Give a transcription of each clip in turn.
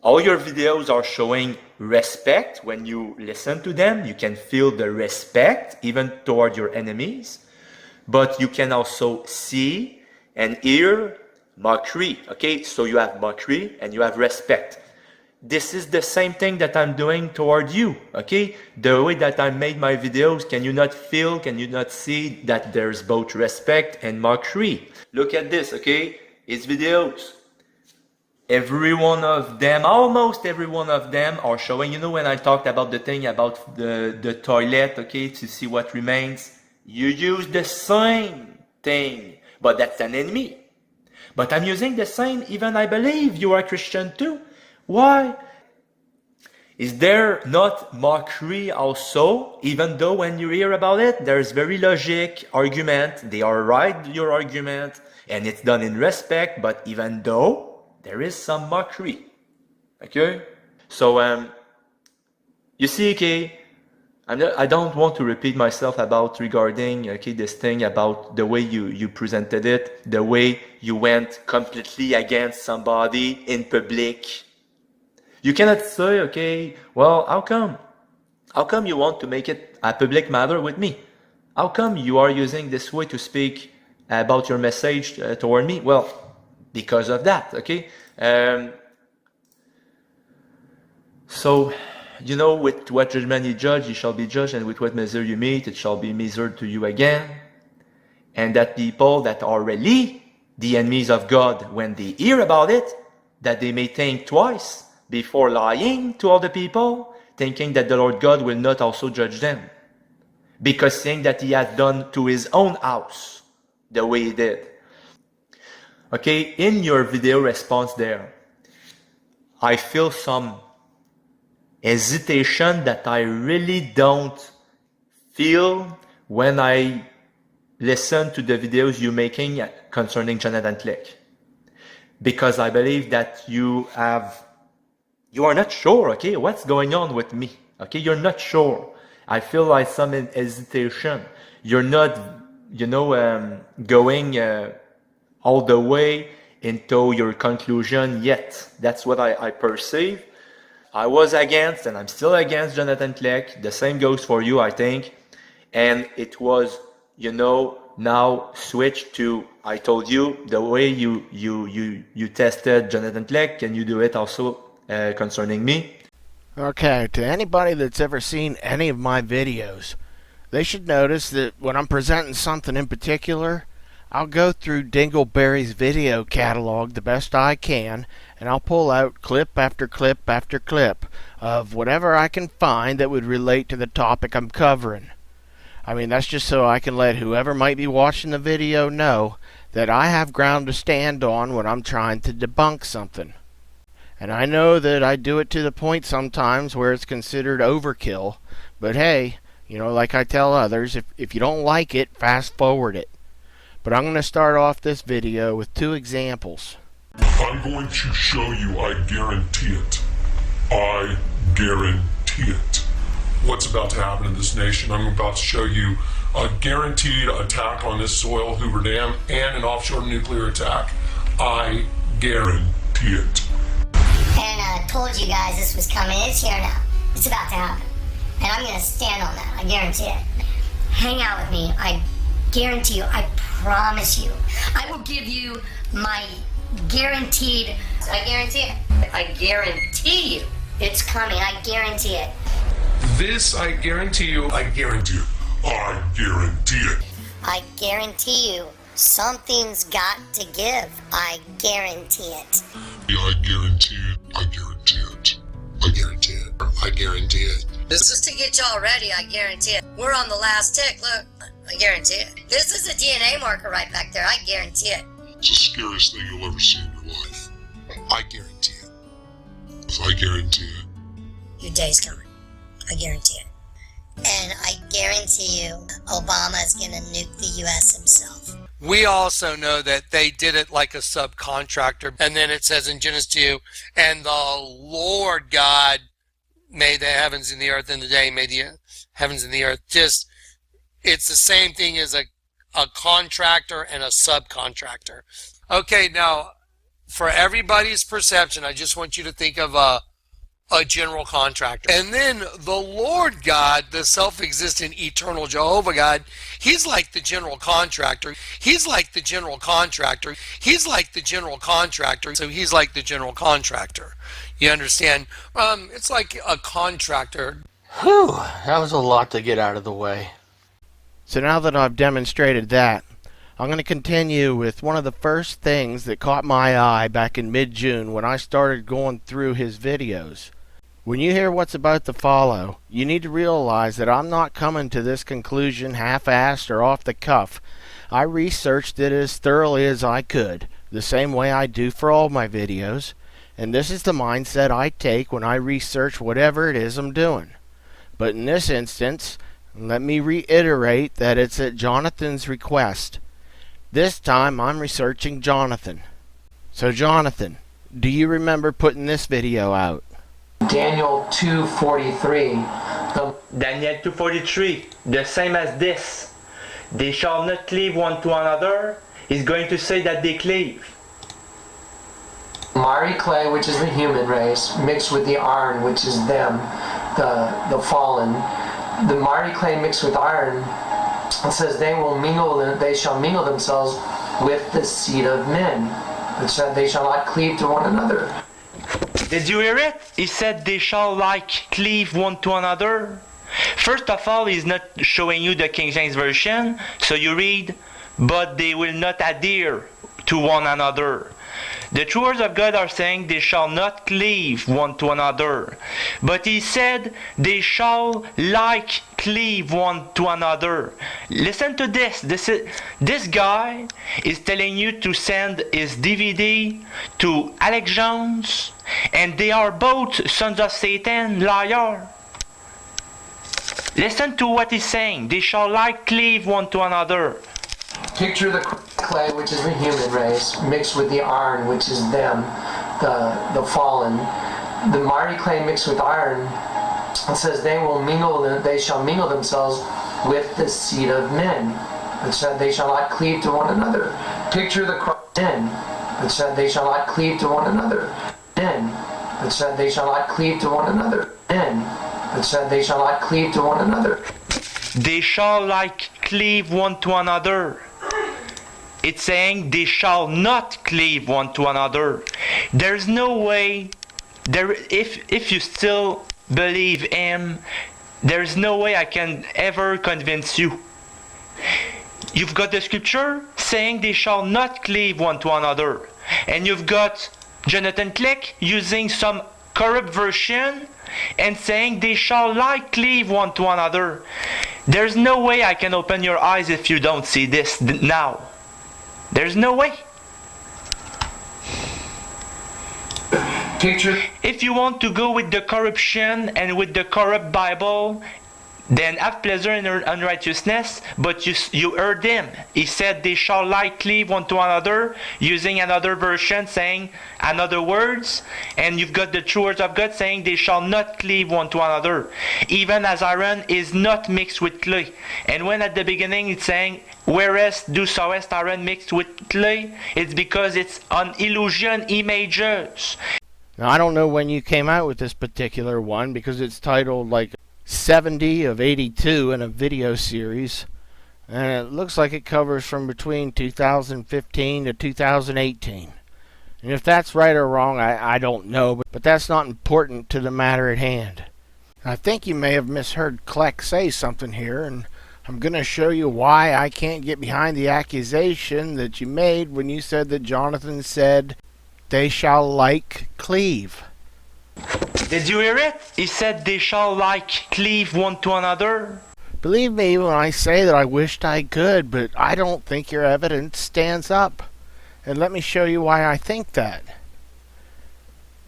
All your videos are showing respect. When you listen to them, you can feel the respect even toward your enemies. But you can also see and hear mockery. Okay, so you have mockery and you have respect. This is the same thing that I'm doing toward you. Okay, the way that I made my videos, can you not feel, can you not see that there's both respect and mockery? Look at this. Okay, it's videos. Every one of them, almost every one of them are showing, when I talked about the thing about the toilet, okay, to see what remains, you use the same thing, but that's an enemy. But I'm using the same, even I believe you are Christian too. Why? Is there not mockery also, even though when you hear about it, there's very logic argument, they are right, your argument, and it's done in respect, but even though, there is some mockery. Okay? So, you see, okay, I don't want to repeat myself about regarding, okay, this thing about the way you presented it, the way you went completely against somebody in public. You cannot say, okay, well, how come? How come you want to make it a public matter with me? How come you are using this way to speak about your message toward me? Well, because of that, okay? So, with what judgment you judge, you shall be judged, and with what measure you meet, it shall be measured to you again. And that people that are really the enemies of God, when they hear about it, that they may think twice before lying to all the people, thinking that the Lord God will not also judge them. Because seeing that he has done to his own house the way he did. Okay, in your video response there, I feel some hesitation that I really don't feel when I listen to the videos you're making concerning Jonathan Click. Because I believe that you are not sure, okay, what's going on with me. Okay, you're not sure. I feel like some hesitation. You're not, going all the way into your conclusion yet. That's what I perceive. I was against, and I'm still against Jonathan Click. The same goes for you, I think. And it was, now switched to, I told you, the way you tested Jonathan Click, can you do it also concerning me? Okay, to anybody that's ever seen any of my videos, they should notice that when I'm presenting something in particular, I'll go through Dingleberry's video catalog the best I can, and I'll pull out clip after clip after clip of whatever I can find that would relate to the topic I'm covering. I mean, that's just so I can let whoever might be watching the video know that I have ground to stand on when I'm trying to debunk something. And I know that I do it to the point sometimes where it's considered overkill, but hey, like I tell others, if you don't like it, fast forward it. But I'm going to start off this video with 2 examples. I'm going to show you, I guarantee it. I guarantee it. What's about to happen in this nation? I'm about to show you a guaranteed attack on this soil, Hoover Dam, and an offshore nuclear attack. I guarantee it. And I told you guys this was coming. It's here now. It's about to happen. And I'm going to stand on that. I guarantee it. Hang out with me. I guarantee you. I promise you. I will give you my guaranteed. I guarantee it. I guarantee you. It's coming. I guarantee it. This, I guarantee you. I guarantee it. I guarantee it. I guarantee you. Something's got to give. I guarantee it. I guarantee it. I guarantee it. I guarantee it. I guarantee it. This is to get y'all ready. I guarantee it. We're on the last tick. Look. I guarantee it. This is a DNA marker right back there. I guarantee it. It's the scariest thing you'll ever see in your life. I guarantee it. I guarantee it. Your day's coming. I guarantee it. And I guarantee you, Obama is going to nuke the U.S. himself. We also know that they did it like a subcontractor. And then it says in Genesis 2, and the Lord God made the heavens and the earth, and the day made the heavens and the earth. Just, it's the same thing as a contractor and a subcontractor. Okay, now, for everybody's perception, I just want you to think of a general contractor. And then the Lord God, the self-existent eternal Jehovah God, he's like the general contractor. He's like the general contractor. He's like the general contractor. So he's like the general contractor. You understand? It's like a contractor. Whew, that was a lot to get out of the way. So now that I've demonstrated that, I'm going to continue with one of the first things that caught my eye back in mid-June when I started going through his videos. When you hear what's about to follow, you need to realize that I'm not coming to this conclusion half-assed or off the cuff. I researched it as thoroughly as I could, the same way I do for all my videos, and this is the mindset I take when I research whatever it is I'm doing. But in this instance, let me reiterate that it's at Jonathan's request. This time I'm researching Jonathan. So Jonathan, do you remember putting this video out? Daniel 2:43. Daniel 2:43, the same as this. They shall not cleave one to another. He's going to say that they cleave. Miry clay, which is the human race, mixed with the iron, which is them, the fallen. The miry clay mixed with iron, it says they shall mingle themselves with the seed of men. It said they shall not cleave to one another. Did you hear it? He said they shall like cleave one to another. First of all, he's not showing you the King James Version, so you read, but they will not adhere to one another. The true words of God are saying they shall not cleave one to another. But he said they shall like cleave one to another. Listen to this. This guy is telling you to send his DVD to Alex Jones, and they are both sons of Satan, liar. Listen to what he's saying. They shall like cleave one to another. Picture the clay, which is the human race, mixed with the iron, which is them, the fallen. The miry clay mixed with iron, it says they shall mingle themselves with the seed of men. It said they shall not cleave to one another. Picture the sin. It said they shall not cleave to one another. Sin. It said they shall not cleave to one another. Sin. It said they shall not cleave to one another. They shall like cleave one to another. It's saying they shall not cleave one to another. There's no way, if you still believe him, there's no way I can ever convince you. You've got the scripture saying they shall not cleave one to another. And you've got Jonathan Click using some corrupt version and saying they shall like cleave one to another. There's no way I can open your eyes if you don't see this now. There's no way. If you want to go with the corruption and with the corrupt Bible, then have pleasure in unrighteousness, but you heard him. He said they shall like cleave one to another, using another version saying another words, and you've got the true words of God saying they shall not cleave one to another, even as iron is not mixed with clay. And when at the beginning it's saying, whereas thou sawest iron mixed with clay, it's because it's an illusion, images. Now I don't know when you came out with this particular one because it's titled like 70 of 82 in a video series, and it looks like it covers from between 2015 to 2018. And if that's right or wrong, I don't know, but that's not important to the matter at hand. I think you may have misheard Kleck say something here, and I'm going to show you why I can't get behind the accusation that you made when you said that Jonathan said, they shall like cleave. Did you hear it? He said they shall like cleave one to another. Believe me when I say that I wished I could, but I don't think your evidence stands up. And let me show you why I think that.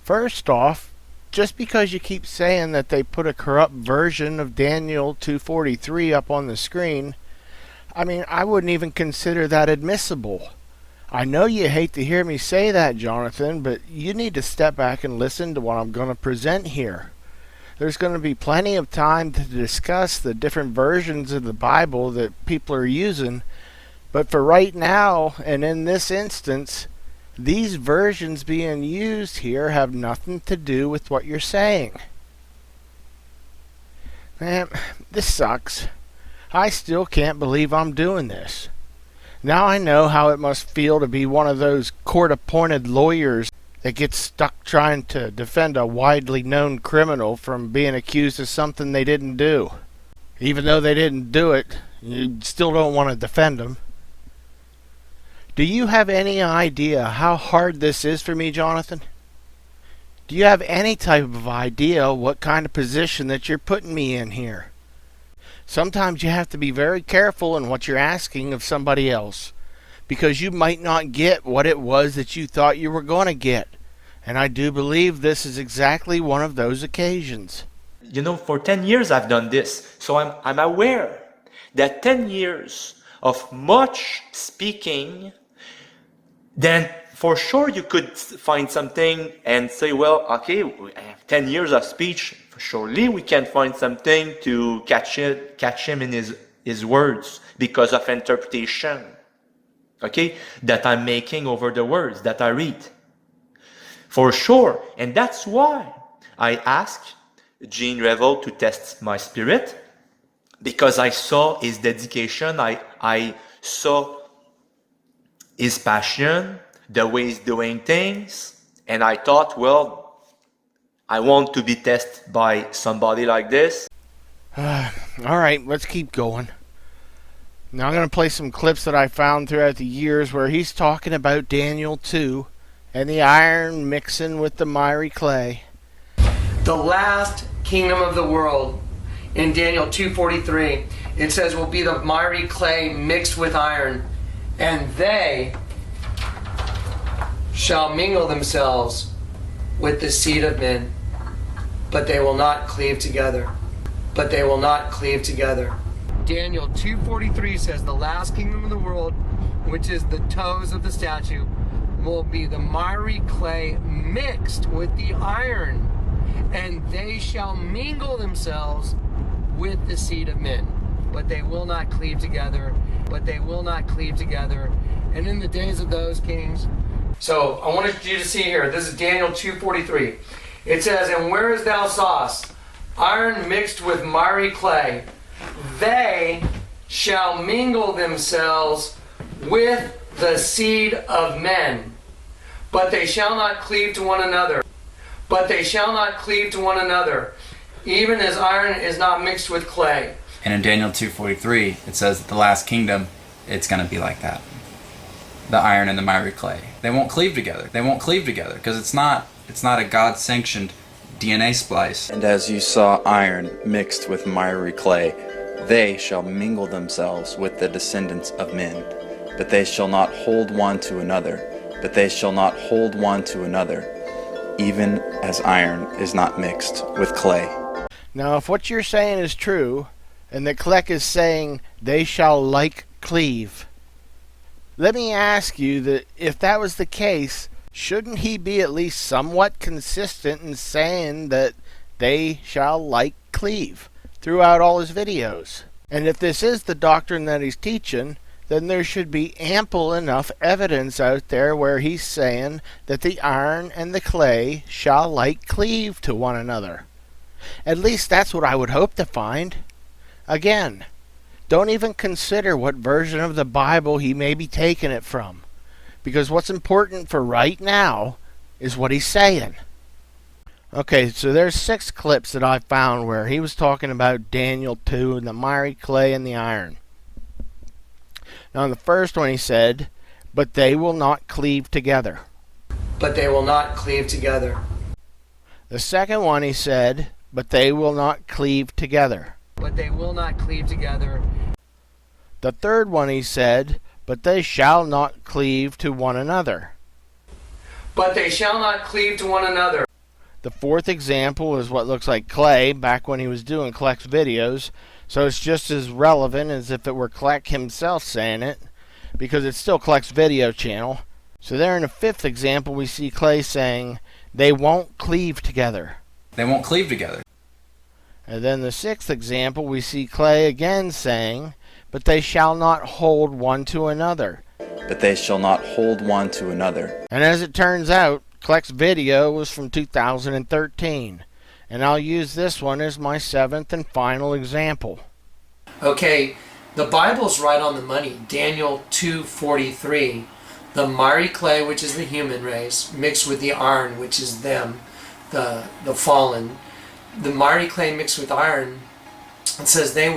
First off, just because you keep saying that they put a corrupt version of Daniel 2:43 up on the screen, I wouldn't even consider that admissible. I know you hate to hear me say that, Jonathan, but you need to step back and listen to what I'm going to present here. There's going to be plenty of time to discuss the different versions of the Bible that people are using, but for right now, and in this instance, These versions being used here have nothing to do with what you're saying. Man, this sucks. I still can't believe I'm doing this. Now I know how it must feel to be one of those court-appointed lawyers that gets stuck trying to defend a widely known criminal from being accused of something they didn't do. Even though they didn't do it, you still don't want to defend them. Do you have any idea how hard this is for me, Jonathan? Do you have any type of idea what kind of position that you're putting me in here? Sometimes you have to be very careful in what you're asking of somebody else, because you might not get what it was that you thought you were going to get. And I do believe this is exactly one of those occasions. You know, for 10 years I've done this, so I'm aware that 10 years of much speaking, then for sure you could find something and say, well, okay, 10 years of speech, surely we can find something to catch him in his words because of interpretation, okay, that I'm making over the words that I read. For sure, and that's why I asked Gene Revel to test my spirit, because I saw his dedication, I saw his passion, the way he's doing things, and I thought, well, I want to be tested by somebody like this. Alright, let's keep going. Now I'm going to play some clips that I found throughout the years where he's talking about Daniel 2 and the iron mixing with the miry clay. The last kingdom of the world, in Daniel 2:43, it says will be the miry clay mixed with iron, and they shall mingle themselves with the seed of men, but they will not cleave together. But they will not cleave together. Daniel 2:43 says the last kingdom of the world, which is the toes of the statue, will be the miry clay mixed with the iron, and they shall mingle themselves with the seed of men, but they will not cleave together. But they will not cleave together. And in the days of those kings. So I wanted you to see here, this is Daniel 2:43. It says, and where is thou sawest iron mixed with miry clay, they shall mingle themselves with the seed of men, but they shall not cleave to one another. But they shall not cleave to one another, even as iron is not mixed with clay. And in Daniel 2:43, it says that the last kingdom, it's going to be like that. The iron and the miry clay. They won't cleave together. They won't cleave together because it's not a God-sanctioned DNA splice. And as you saw iron mixed with miry clay, they shall mingle themselves with the descendants of men, but they shall not hold one to another. But they shall not hold one to another, even as iron is not mixed with clay. Now, if what you're saying is true, and that Kleck is saying they shall like cleave, let me ask you that if that was the case, shouldn't he be at least somewhat consistent in saying that they shall like cleave throughout all his videos? And if this is the doctrine that he's teaching, then there should be ample enough evidence out there where he's saying that the iron and the clay shall like cleave to one another. At least that's what I would hope to find. Again, don't even consider what version of the Bible he may be taking it from, because what's important for right now is what he's saying. Okay, so there's 6 clips that I found where he was talking about Daniel 2 and the miry clay and the iron. Now, in the first one he said, but they will not cleave together. But they will not cleave together. The second one he said, but they will not cleave together. But they will not cleave together. The third one he said, but they shall not cleave to one another. But they shall not cleave to one another. The fourth example is what looks like Clay back when he was doing Kleck's videos, so it's just as relevant as if it were Kleck himself saying it, because it's still Kleck's video channel. So there in the fifth example we see Clay saying, they won't cleave together. They won't cleave together. And then the sixth example we see Clay again saying, but they shall not hold one to another. but they shall not hold one to another. And as it turns out, Kleck's video was from 2013, and I'll use this one as my 7th and final example. Okay, the Bible's right on the money. Daniel 2:43. The miry clay, which is the human race, mixed with the iron, which is them, the fallen. The miry clay mixed with iron, it says they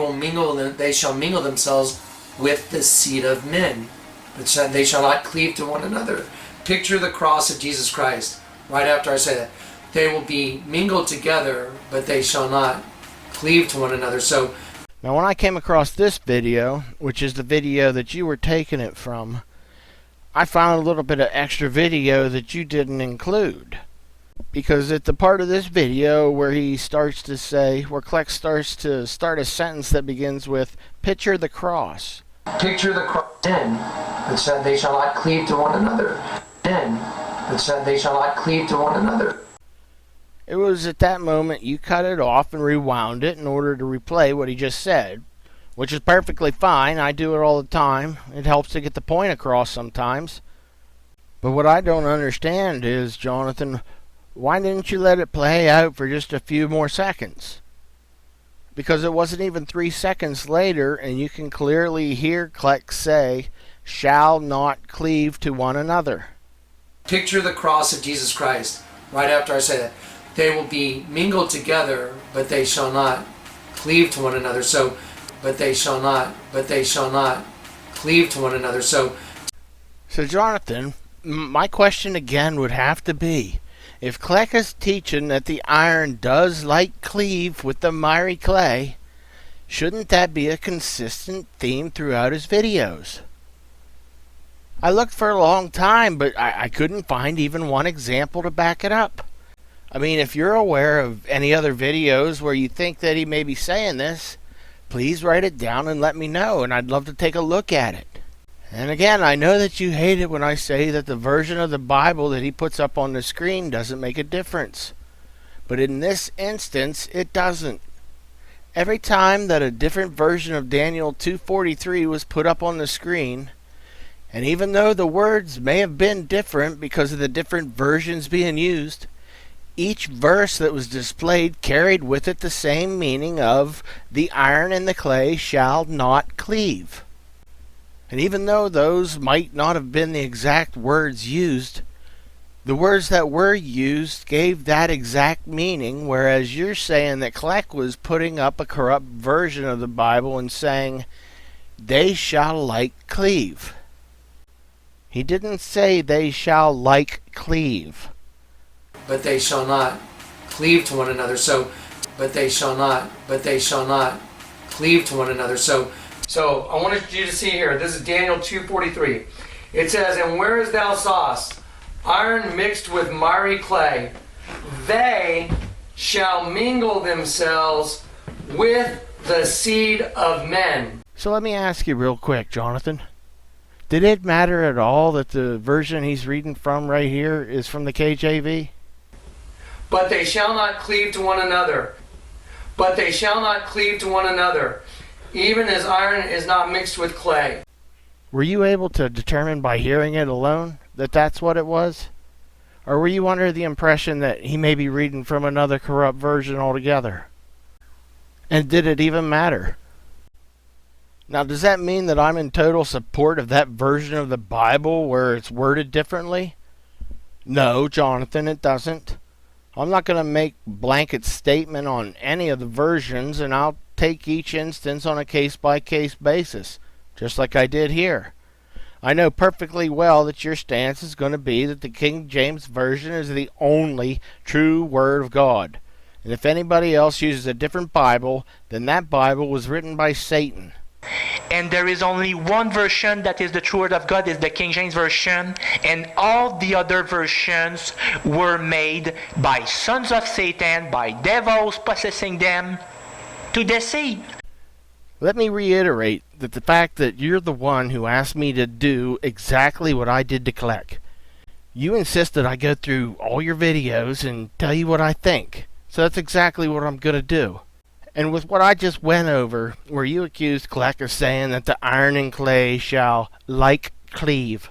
shall mingle themselves with the seed of men, but they shall not cleave to one another. Picture the cross of Jesus Christ. Right after I say that, they will be mingled together, but they shall not cleave to one another. So now when I came across this video, which is the video that you were taking it from, I found a little bit of extra video that you didn't include. Because at the part of this video where he starts to say, where Kleck starts to start a sentence that begins with, picture the cross. picture the cross, but said they shall not cleave to one another. But said they shall not cleave to one another. It was at that moment you cut it off and rewound it in order to replay what he just said, which is perfectly fine. I do it all the time. It helps to get the point across sometimes. But what I don't understand is, Jonathan, why didn't you let it play out for just a few more seconds? Because it wasn't even 3 seconds later, and you can clearly hear Kleck say, shall not cleave to one another. Picture the cross of Jesus Christ. Right after I say that, they will be mingled together, but they shall not cleave to one another. So, but they shall not cleave to one another. So Jonathan, my question again would have to be, if Kleck is teaching that the iron does like cleave with the miry clay, shouldn't that be a consistent theme throughout his videos? I looked for a long time, but I couldn't find even one example to back it up. I mean, if you're aware of any other videos where you think that he may be saying this, please write it down and let me know, and I'd love to take a look at it. And again, I know that you hate it when I say that the version of the Bible that he puts up on the screen doesn't make a difference. But in this instance, it doesn't. Every time that a different version of Daniel 2:43 was put up on the screen, and even though the words may have been different because of the different versions being used, each verse that was displayed carried with it the same meaning of the iron and the clay shall not cleave. And even though those might not have been the exact words used, the words that were used gave that exact meaning, whereas you're saying that Kleck was putting up a corrupt version of the Bible and saying, they shall like cleave. He didn't say they shall like cleave. but they shall not cleave to one another. So, but they shall not cleave to one another. So I wanted you to see here, this is Daniel 2:43. It says, and where is thou sawest iron mixed with miry clay, they shall mingle themselves with the seed of men. So let me ask you real quick, Jonathan. Did it matter at all that the version he's reading from right here is from the KJV? But they shall not cleave to one another. But they shall not cleave to one another, even as iron is not mixed with clay. Were you able to determine by hearing it alone that that's what it was? Or were you under the impression that he may be reading from another corrupt version altogether? And did it even matter? Now, does that mean that I'm in total support of that version of the Bible where it's worded differently? No, Jonathan, it doesn't. I'm not going to make blanket statement on any of the versions, and I'll take each instance on a case-by-case basis, just like I did here. I know perfectly well that your stance is going to be that the King James Version is the only true Word of God. And if anybody else uses a different Bible, then that Bible was written by Satan. And there is only one version that is the true word of God, is the King James Version, and all the other versions were made by sons of Satan, by devils possessing them to deceive. Let me reiterate that the fact that you're the one who asked me to do exactly what I did to Kleck. You insist that I go through all your videos and tell you what I think, so that's exactly what I'm going to do. And with what I just went over, where you accused Kleck of saying that the iron and clay shall like cleave.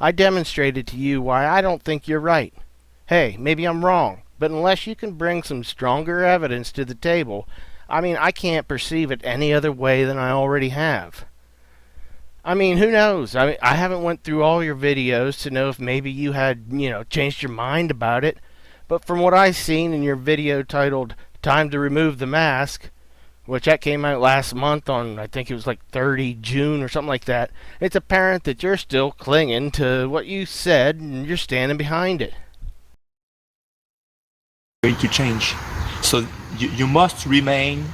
I demonstrated to you why I don't think you're right. Hey, maybe I'm wrong, but unless you can bring some stronger evidence to the table, I can't perceive it any other way than I already have. Who knows? I haven't went through all your videos to know if maybe you had, changed your mind about it, but from what I've seen in your video titled Time to Remove the Mask, which that came out last month on, I think it was like 30 June or something like that, it's apparent that you're still clinging to what you said and you're standing behind it. Going to change. So you must remain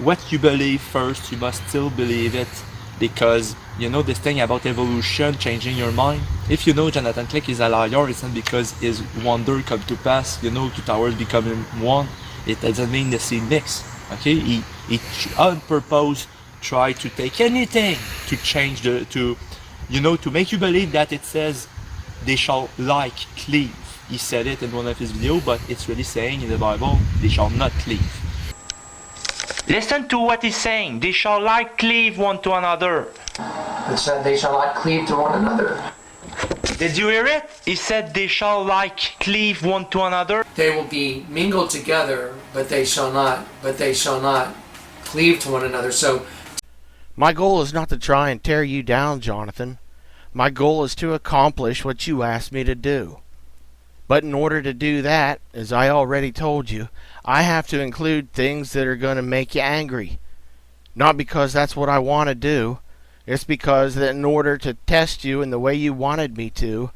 what you believe first. You must still believe it, because this thing about evolution changing your mind. If Jonathan Click is a liar, it's not because his wonder come to pass. Two towers becoming one. It doesn't mean the seed mix. Okay, he on purpose try to take anything to change to make you believe that it says they shall like cleave. He said it in one of his videos, but it's really saying in the Bible, they shall not cleave. Listen to what he's saying. They shall like cleave one to another. It said they shall not cleave to one another. Did you hear it? He said they shall like cleave one to another. They will be mingled together, but they shall not cleave to one another. So my goal is not to try and tear you down, Jonathan. My goal is to accomplish what you asked me to do. But in order to do that, as I already told you, I have to include things that are going to make you angry. Not because that's what I want to do. It's because that in order to test you in the way you wanted me to,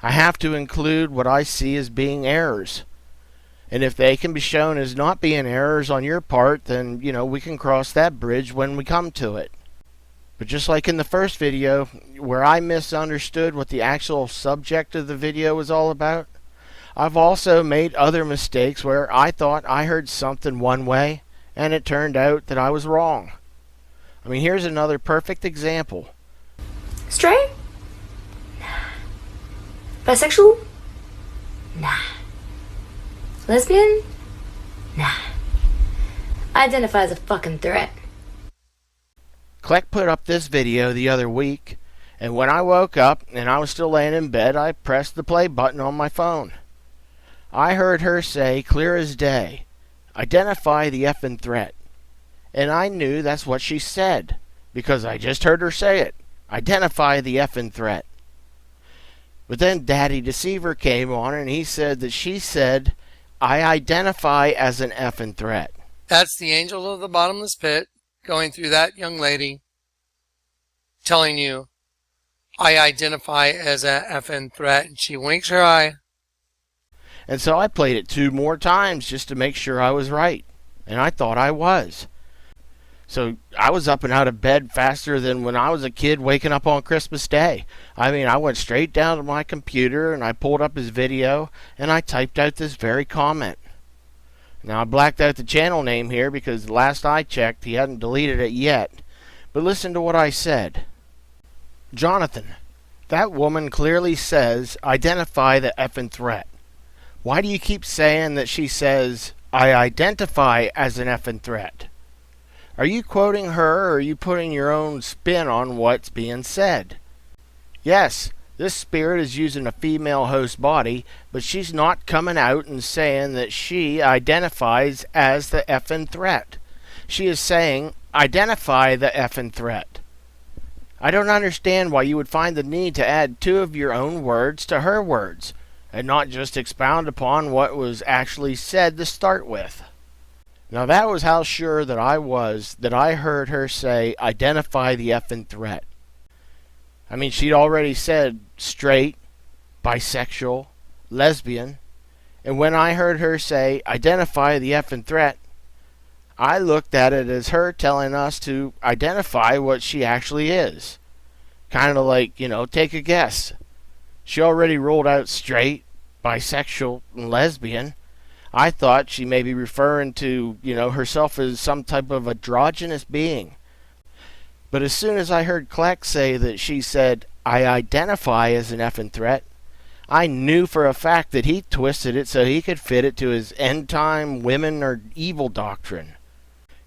I have to include what I see as being errors. And if they can be shown as not being errors on your part, then, we can cross that bridge when we come to it. But just like in the first video, where I misunderstood what the actual subject of the video was all about, I've also made other mistakes where I thought I heard something one way, and it turned out that I was wrong. Here's another perfect example. Straight? Nah. Bisexual? Nah. Lesbian? Nah. Identify as a fucking threat. Kleck put up this video the other week, and when I woke up and I was still laying in bed, I pressed the play button on my phone. I heard her say, clear as day, identify the effing threat. And I knew that's what she said, because I just heard her say it. Identify the effing threat. But then Daddy Deceiver came on and he said that she said, I identify as an effing threat. That's the angel of the bottomless pit going through that young lady, telling you, I identify as a effing threat. And she winks her eye. And so I played it 2 more times just to make sure I was right. And I thought I was. So I was up and out of bed faster than when I was a kid waking up on Christmas Day. I went straight down to my computer and I pulled up his video and I typed out this very comment. Now I blacked out the channel name here because the last I checked he hadn't deleted it yet. But listen to what I said. Jonathan, that woman clearly says identify the effing threat. Why do you keep saying that she says I identify as an effing threat? Are you quoting her or are you putting your own spin on what's being said? Yes, this spirit is using a female host body, but she's not coming out and saying that she identifies as the effing threat. She is saying, identify the effing threat. I don't understand why you would find the need to add 2 of your own words to her words, and not just expound upon what was actually said to start with. Now that was how sure that I was that I heard her say, identify the effing threat. She'd already said straight, bisexual, lesbian, and when I heard her say, identify the effing threat, I looked at it as her telling us to identify what she actually is. Kind of like, take a guess. She already ruled out straight, bisexual, and lesbian. I thought she may be referring to, herself as some type of androgynous being. But as soon as I heard Kleck say that she said, I identify as an effing threat, I knew for a fact that he twisted it so he could fit it to his end-time women are evil doctrine.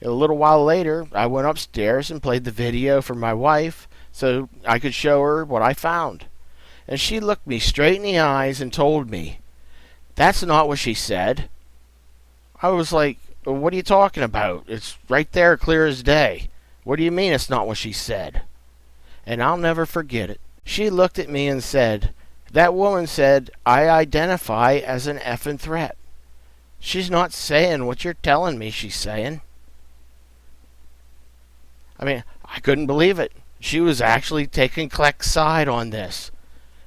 A little while later, I went upstairs and played the video for my wife, so I could show her what I found. And she looked me straight in the eyes and told me, "That's not what she said." I was like, "What are you talking about? It's right there, clear as day. What do you mean it's not what she said?" And I'll never forget it. She looked at me and said, "That woman said I identify as an effing threat. She's not saying what you're telling me she's saying." I mean, I couldn't believe it. She was actually taking Kleck's side on this.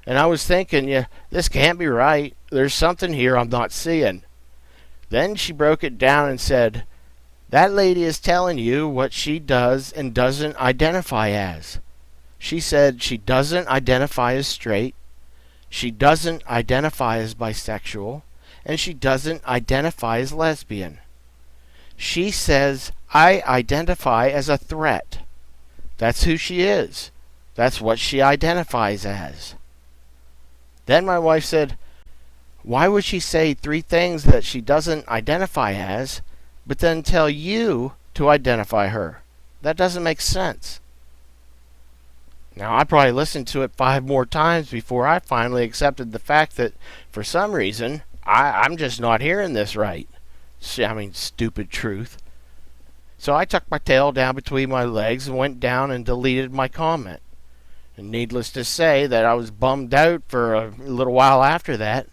And I was thinking, yeah, this can't be right. There's something here I'm not seeing. Then she broke it down and said, "That lady is telling you what she does and doesn't identify as." She said she doesn't identify as straight, she doesn't identify as bisexual, and she doesn't identify as lesbian. She says, "I identify as a threat." That's who she is. That's what she identifies as. Then my wife said, "Why would she say 3 things that she doesn't identify as, but then tell you to identify her? That doesn't make sense." Now, I probably listened to it 5 more times before I finally accepted the fact that, for some reason, I'm just not hearing this right. I mean, stupid truth. So I tucked my tail down between my legs and went down and deleted my comment. And needless to say that I was bummed out for a little while after that.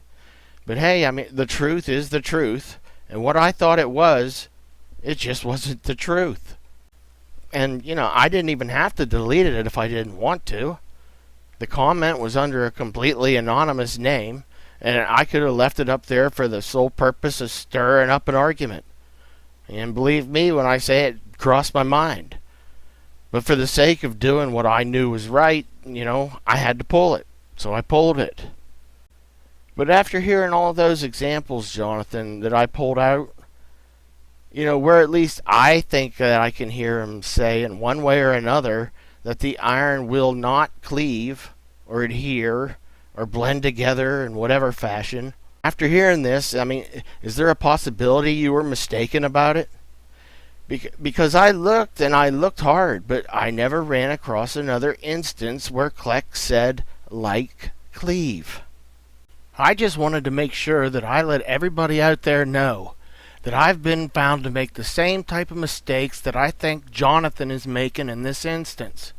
But hey, I mean, the truth is the truth. And what I thought it just wasn't the truth. And, I didn't even have to delete it if I didn't want to. The comment was under a completely anonymous name, and I could have left it up there for the sole purpose of stirring up an argument. And believe me when I say it crossed my mind. But for the sake of doing what I knew was right, I had to pull it. So I pulled it. But after hearing all those examples, Jonathan, that I pulled out, where at least I think that I can hear him say in one way or another that the iron will not cleave or adhere or blend together in whatever fashion. After hearing this, I mean, is there a possibility you were mistaken about it? Because I looked and I looked hard, but I never ran across another instance where Kleck said, "like cleave." I just wanted to make sure that I let everybody out there know that I've been found to make the same type of mistakes that I think Jonathan is making in this instance,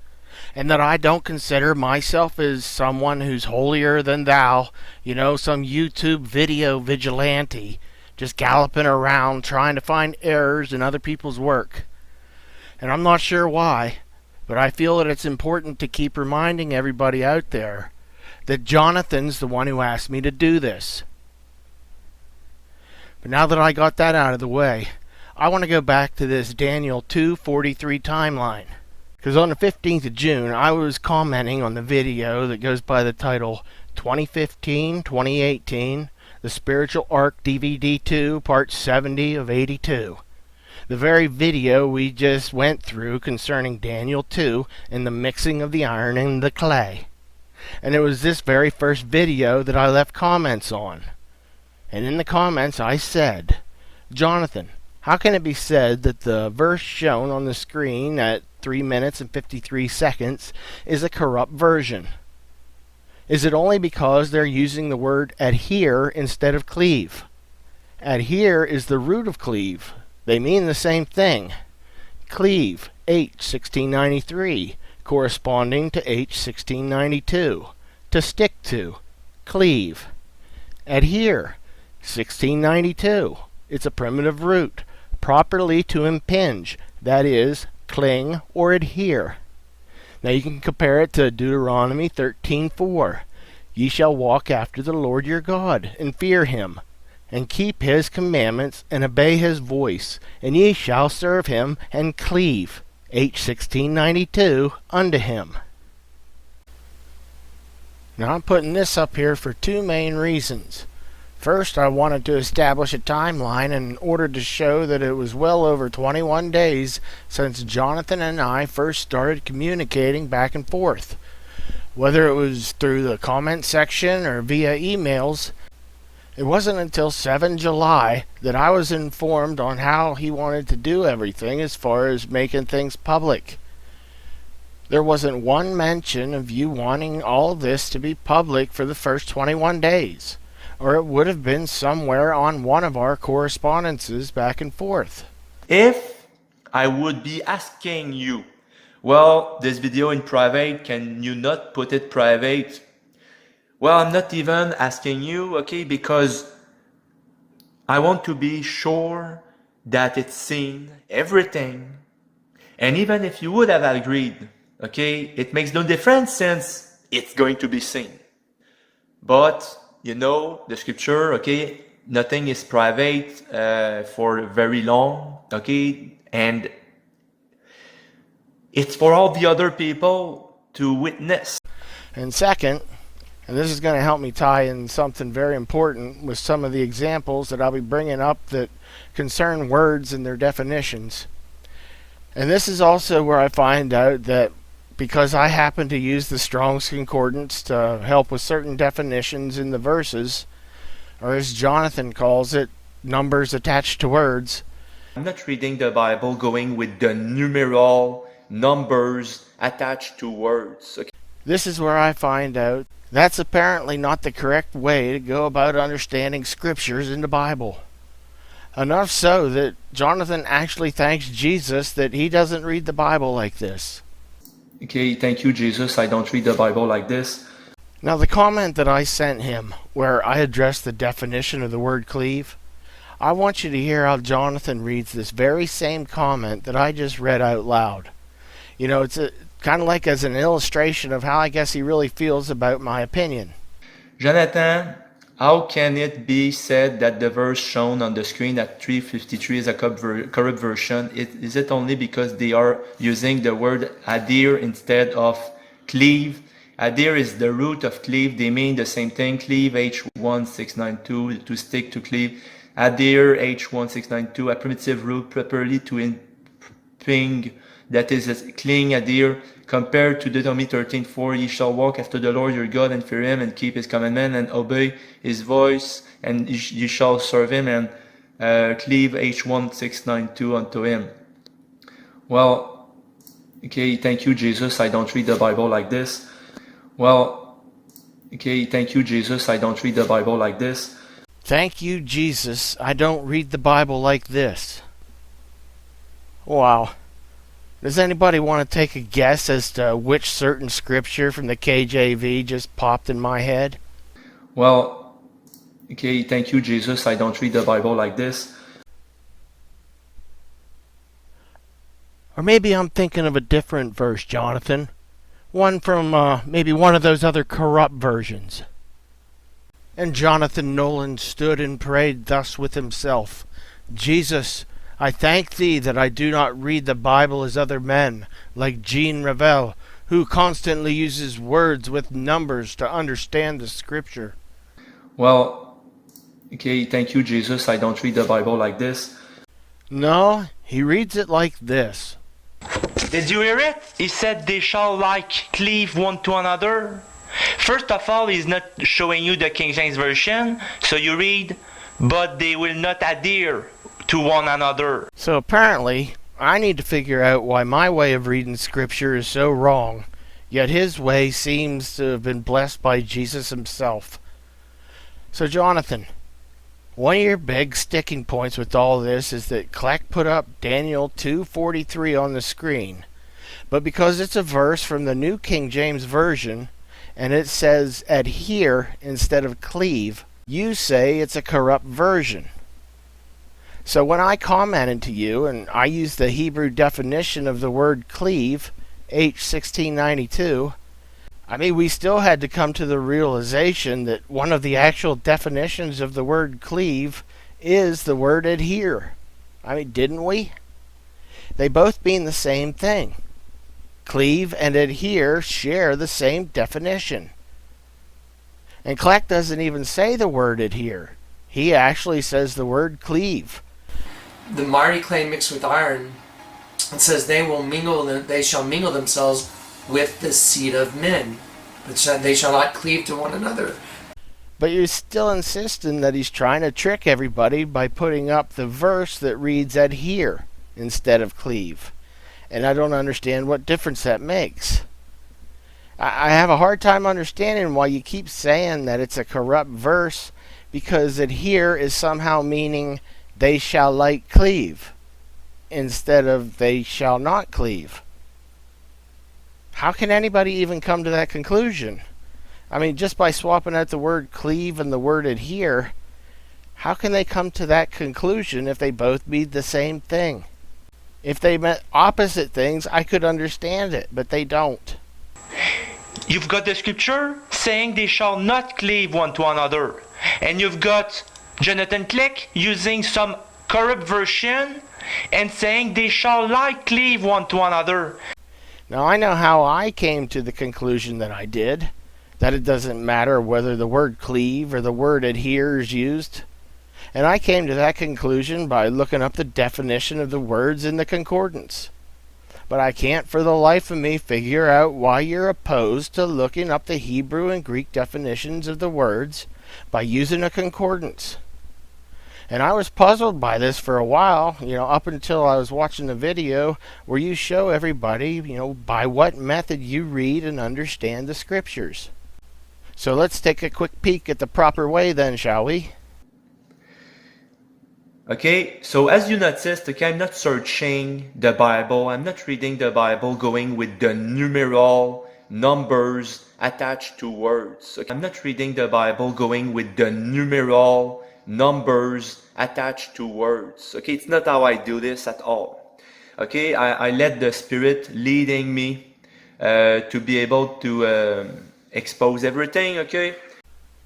and that I don't consider myself as someone who's holier than thou, some YouTube video vigilante, just galloping around trying to find errors in other people's work. And I'm not sure why, but I feel that it's important to keep reminding everybody out there that Jonathan's the one who asked me to do this. But now that I got that out of the way, I want to go back to this Daniel 2:43 timeline. Because on the 15th of June, I was commenting on the video that goes by the title 2015-2018, The Spiritual Arc DVD 2, Part 70 of 82. The very video we just went through concerning Daniel 2 and the mixing of the iron and the clay. And it was this very first video that I left comments on. And in the comments I said, "Jonathan, how can it be said that the verse shown on the screen at 3 minutes and 53 seconds is a corrupt version? Is it only because they're using the word adhere instead of cleave? Adhere is the root of cleave. They mean the same thing. Cleave, H1693, corresponding to H1692. To stick to, cleave. Adhere, 1692. It's a primitive root, properly to impinge, that is, cling or adhere. Now you can compare it to Deuteronomy 13:4. Ye shall walk after the Lord your God, and fear him, and keep his commandments, and obey his voice, and ye shall serve him, and cleave, H1692, unto him. Now I'm putting this up here for 2 main reasons. First, I wanted to establish a timeline in order to show that it was well over 21 days since Jonathan and I first started communicating back and forth. Whether it was through the comment section or via emails, it wasn't until 7 July that I was informed on how he wanted to do everything as far as making things public. There wasn't one mention of you wanting all this to be public for the first 21 days, or it would have been somewhere on one of our correspondences back and forth. If I would be asking you, well, this video in private, can you not put it private? Well, I'm not even asking you, okay, because I want to be sure that it's seen, everything. And even if you would have agreed, okay, it makes no difference since it's going to be seen. But, you know, the scripture, okay, nothing is private for very long, okay, and it's for all the other people to witness. And second, and this is going to help me tie in something very important with some of the examples that I'll be bringing up that concern words and their definitions. And this is also where I find out that because I happen to use the Strong's Concordance to help with certain definitions in the verses, or as Jonathan calls it, numbers attached to words. I'm not reading the Bible going with the numeral numbers attached to words. Okay? This is where I find out that's apparently not the correct way to go about understanding scriptures in the Bible. Enough so that Jonathan actually thanks Jesus that he doesn't read the Bible like this. Okay, thank you, Jesus. I don't read the Bible like this. Now, the comment that I sent him, where I addressed the definition of the word cleave, I want you to hear how Jonathan reads this very same comment that I just read out loud. You know, it's kind of like as an illustration of how I guess he really feels about my opinion. Jonathan, how can it be said that the verse shown on the screen at 353 is a corrupt version? Is it only because they are using the word adhere instead of cleave? Adhere is the root of cleave. They mean the same thing. Cleave, H1692, to stick, to cleave. Adhere, H1692, a primitive root properly to imping, that is, cling, adhere, compared to Deuteronomy 13:4, ye shall walk after the Lord your God and fear him and keep his commandment and obey his voice, and ye shall serve him, and cleave, H1692, unto him. Well, okay, thank you, Jesus. I don't read the Bible like this. Well, okay, thank you, Jesus. I don't read the Bible like this. Thank you, Jesus. I don't read the Bible like this. Wow. Does anybody want to take a guess as to which certain scripture from the KJV just popped in my head? Well, okay, thank you, Jesus. I don't read the Bible like this. Or maybe I'm thinking of a different verse, Jonathan. One from maybe one of those other corrupt versions. And Jonathan Nolan stood and prayed thus with himself, Jesus, I thank thee that I do not read the Bible as other men, like Jean Revel, who constantly uses words with numbers to understand the scripture. Well, okay, thank you, Jesus. I don't read the Bible like this. No, he reads it like this. Did you hear it? He said they shall like cleave one to another. First of all, he's not showing you the King James Version, so you read, but they will not adhere to one another. So apparently, I need to figure out why my way of reading scripture is so wrong, yet his way seems to have been blessed by Jesus himself. So Jonathan, one of your big sticking points with all this is that Kleck put up Daniel 2:43 on the screen, but because it's a verse from the New King James Version, and it says adhere instead of cleave, you say it's a corrupt version. So when I commented to you, and I used the Hebrew definition of the word cleave, H1692, I mean, we still had to come to the realization that one of the actual definitions of the word cleave is the word adhere. I mean, didn't we? They both mean the same thing. Cleave and adhere share the same definition. And Kleck doesn't even say the word adhere. He actually says the word cleave. The miry clay mixed with iron, it says they shall mingle themselves with the seed of men, but they shall not cleave to one another. But you're still insisting that he's trying to trick everybody by putting up the verse that reads adhere instead of cleave. and I don't understand what difference that makes. I have a hard time understanding why you keep saying that it's a corrupt verse, because adhere is somehow meaning they shall like cleave instead of they shall not cleave. How can anybody even come to that conclusion? I mean, just by swapping out the word cleave and the word adhere, how can they come to that conclusion if they both mean the same thing? If they meant opposite things, I could understand it, but they don't. You've got the scripture saying they shall not cleave one to another. And you've got Jonathan Click using some corrupt version and saying they shall like cleave one to another. Now, I know how I came to the conclusion that I did, that it doesn't matter whether the word cleave or the word adhere is used. And I came to that conclusion by looking up the definition of the words in the concordance. But I can't for the life of me figure out why you're opposed to looking up the Hebrew and Greek definitions of the words by using a concordance. And I was puzzled by this for a while, up until I was watching the video where you show everybody, by what method you read and understand the scriptures. So let's take a quick peek at the proper way then, shall we? Okay, so as you noticed, I'm not searching the Bible. I'm not reading the Bible going with the numeral numbers attached to words. Okay? I'm not reading the Bible going with the numeral numbers attached to words. Okay, it's not how I do this at all. Okay, I let the Spirit leading me to be able to expose everything, okay?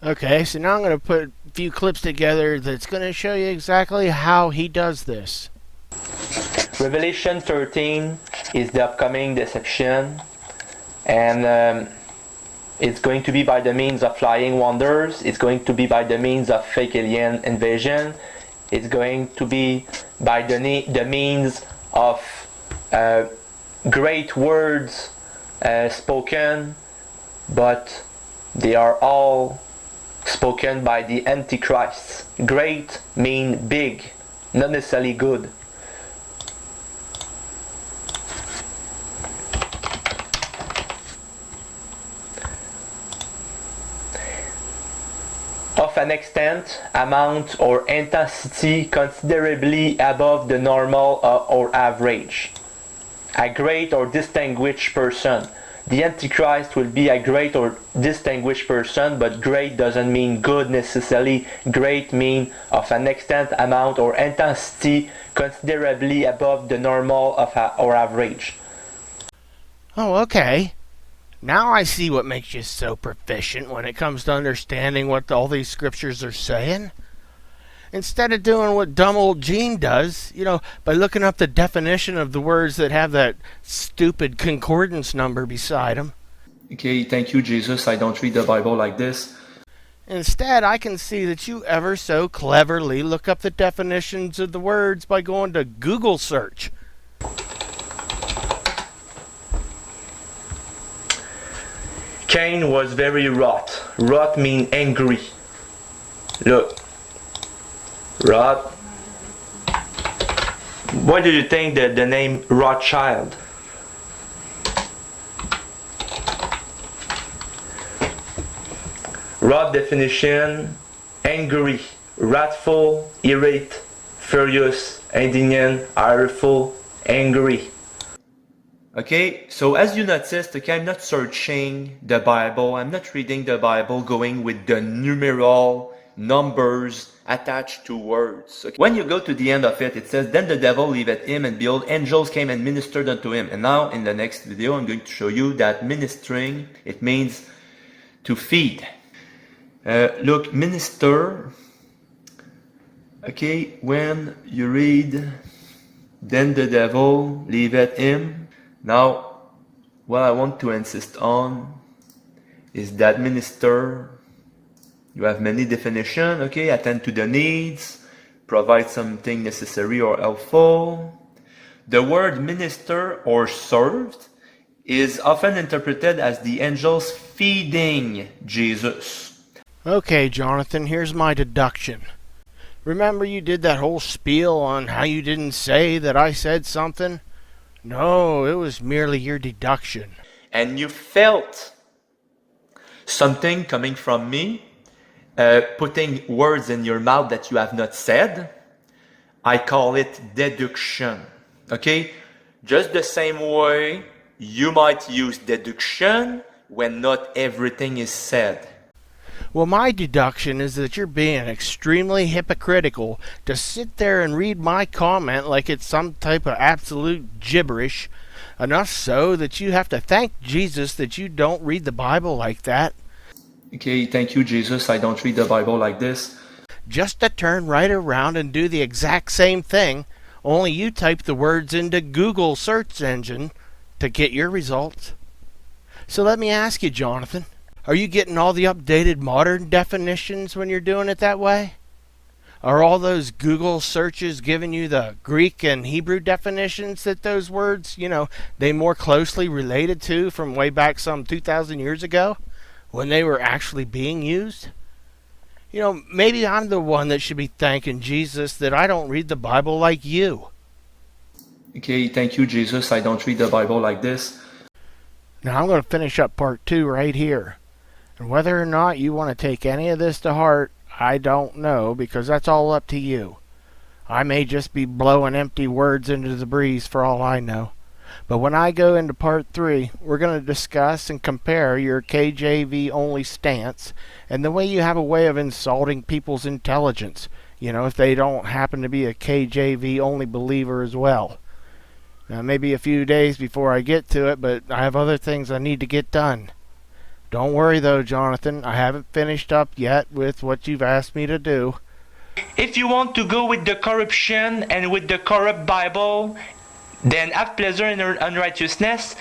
Okay, so now I'm going to put a few clips together that's going to show you exactly how he does this. Revelation 13 is the upcoming deception, and it's going to be by the means of flying wonders. It's going to be by the means of fake alien invasion. It's going to be by the means of great words spoken, but they are all spoken by the Antichrist. Great mean big, not necessarily good. Of an extent, amount, or intensity considerably above the normal or average. A great or distinguished person. The Antichrist will be a great or distinguished person, but great doesn't mean good necessarily. Great mean of an extent, amount, or intensity considerably above the normal or average. Oh, okay. Now I see what makes you so proficient when it comes to understanding what all these scriptures are saying. Instead of doing what dumb old Gene does, by looking up the definition of the words that have that stupid concordance number beside them. Okay, thank you, Jesus. I don't read the Bible like this. Instead, I can see that you ever so cleverly look up the definitions of the words by going to Google search. Cain was very wroth. Wroth means angry. Look. Wroth. Why do you think that the name Rothschild? Wrath definition: angry, wrathful, irate, furious, indignant, ireful, angry. Okay, so as you noticed, I'm not searching the Bible. I'm not reading the Bible going with the numeral numbers attached to words. Okay. When you go to the end of it, it says, "Then the devil left him, and behold, angels came and ministered unto him." And now in the next video, I'm going to show you that ministering, it means to feed. Look, minister, okay, when you read, "Then the devil left him," now, what I want to insist on is that minister, you have many definitions, okay? Attend to the needs, provide something necessary or helpful. The word minister or served is often interpreted as the angels feeding Jesus. Okay, Jonathan, here's my deduction. Remember you did that whole spiel on how you didn't say that I said something? No, it was merely your deduction. and you felt something coming from me, putting words in your mouth that you have not said, I call it deduction. Okay? Just the same way you might use deduction when not everything is said. Well, my deduction is that you're being extremely hypocritical to sit there and read my comment like it's some type of absolute gibberish, enough so that you have to thank Jesus that you don't read the Bible like that. Okay, thank you, Jesus. I don't read the Bible like this. Just to turn right around and do the exact same thing, only you type the words into Google search engine to get your results. So let me ask you, Jonathan, are you getting all the updated modern definitions when you're doing it that way? Are all those Google searches giving you the Greek and Hebrew definitions that those words, they more closely related to from way back some 2,000 years ago when they were actually being used? Maybe I'm the one that should be thanking Jesus that I don't read the Bible like you. Okay, thank you, Jesus. I don't read the Bible like this. Now I'm going to finish up part 2 right here. And whether or not you want to take any of this to heart, I don't know, because that's all up to you. I may just be blowing empty words into the breeze for all I know. But when I go into part 3, we're going to discuss and compare your KJV-only stance and the way you have a way of insulting people's intelligence, if they don't happen to be a KJV-only believer as well. Now, maybe a few days before I get to it, but I have other things I need to get done. Don't worry though, Jonathan, I haven't finished up yet with what you've asked me to do. If you want to go with the corruption and with the corrupt Bible, then have pleasure in unrighteousness,